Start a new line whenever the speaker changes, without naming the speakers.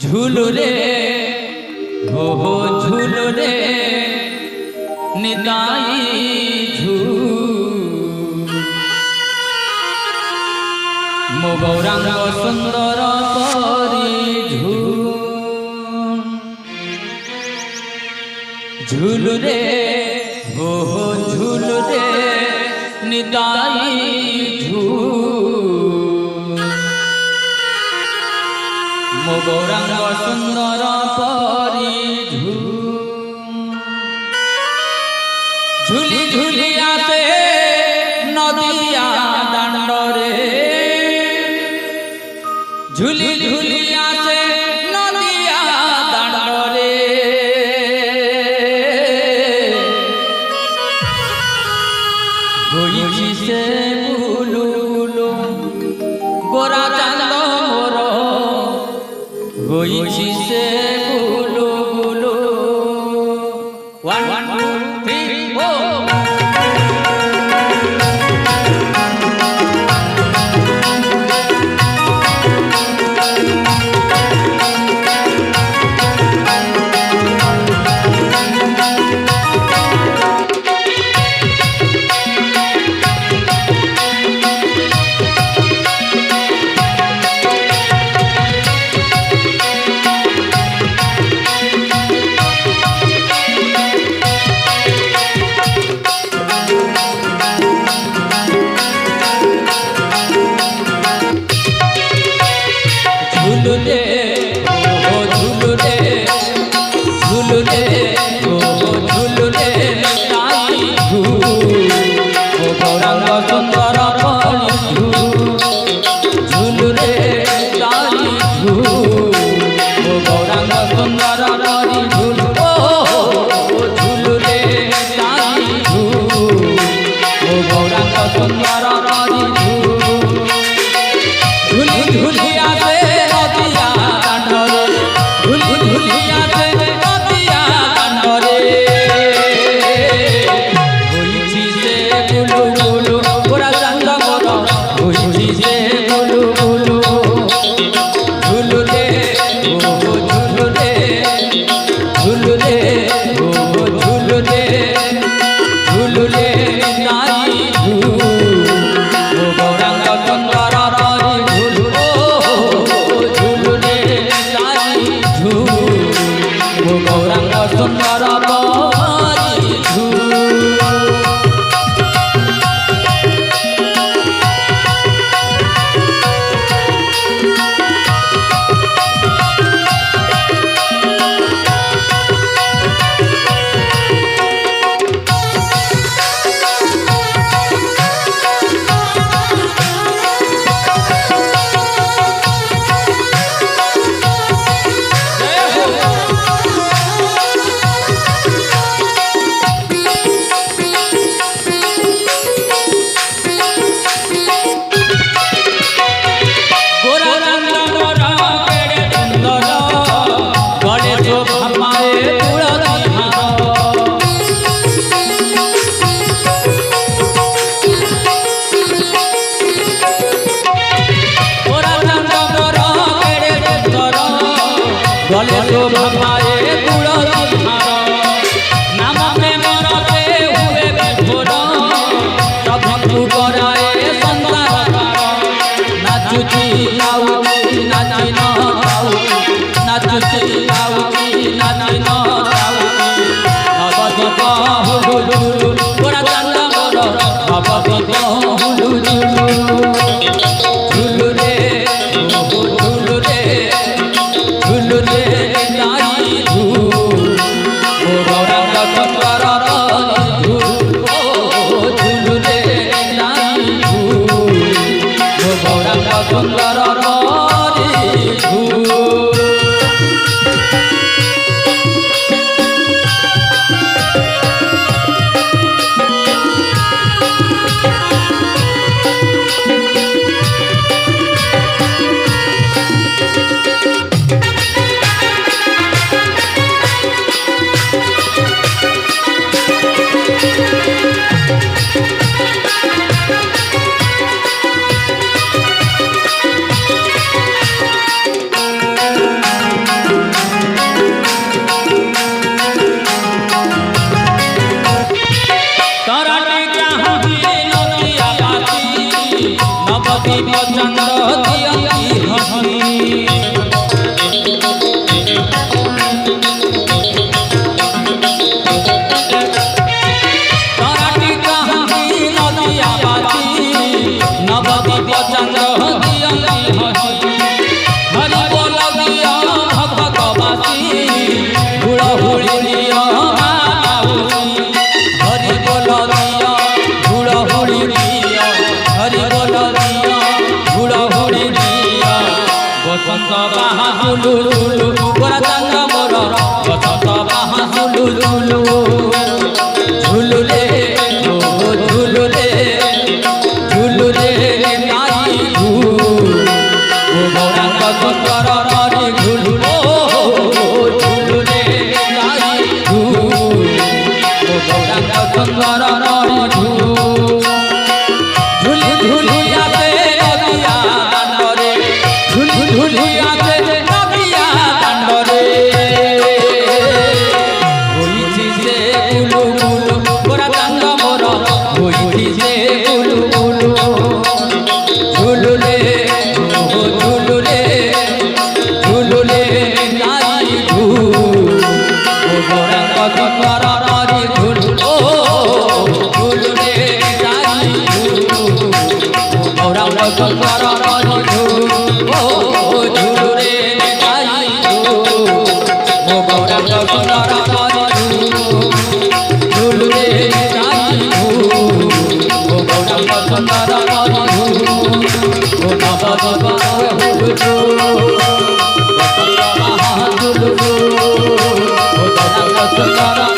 झूलू रे हो झूलू रे निताई झूल मो गौरांग सुंदर परी झूलू रे हो झूलू रे निताई झूल मो गौरांग सुंदर परी झूली झूली आसे नदिया दांडरे झूली झूली आसे नदिया दांडरे होई से बुलु बुलु गोरा चांद मोर होई से बुलु बुलु 1 2 3 झूलू रे हो झूलू रे झूलू रे हो झूलू रे ताई झूल हो गौरांग सुंदर परी झूलू रे ताई झूल हो गौरांग सुंदर परी झूल झूलू रे ताई झूल हो गौरांग सुंदर परी झूल झूली आसे नदिया दांडरे झूली आसे नदिया दांडरे होईची से बुलु बुलु गोरा चांद मोर होईची से बुलु बुलु झूलू रे हो झूलू रे झूलू रे हो झूलू रे झूलू रे ताई झूल हो गौरांग सुंदर गौरांग सुंदर परी गले तो भगवाए तुलसी धार नाम में मरते हुए विभोर प्रभु कराए संसार नाचुची नाउची नाची न नाचुची नाउची नाची न नवदीप हुलु गोरा चांद मोर नवदीप हुलु झूलू रे झूलू रे झूलू रे ताई झूल हो गौरांग सुंदर झूल झूलू रे ताई झूल हो गौरांग सुंदर झूल সুন্দর নরি ঝুলি ঝুলিয়াতে নদিয়া দাণ্ডরে ঝুলি ঝুলিয়াতে নদিয়া দাণ্ডরে হইছি সে গুলু গুলু গোরা দাণ্ড মোর হইছি সে গুলু গুলু ঝুলুলে ও ঝুলুলে ঝুলুলে নাই ঝুল ও গোরা সুন্দর নরি ঝুল ও ঝুলুলে নাই ঝুল গোরা সুন্দর নরি ঝুল ও ঝুলুলে নাই ঝুল ও গোরা সুন্দর নরি ঝুল ঝুলুলে নাই ঝুল ও গোরা সুন্দর নরি ঝুল ও বাবা বাবা ঝুল ঝুল ও গোরা সুন্দর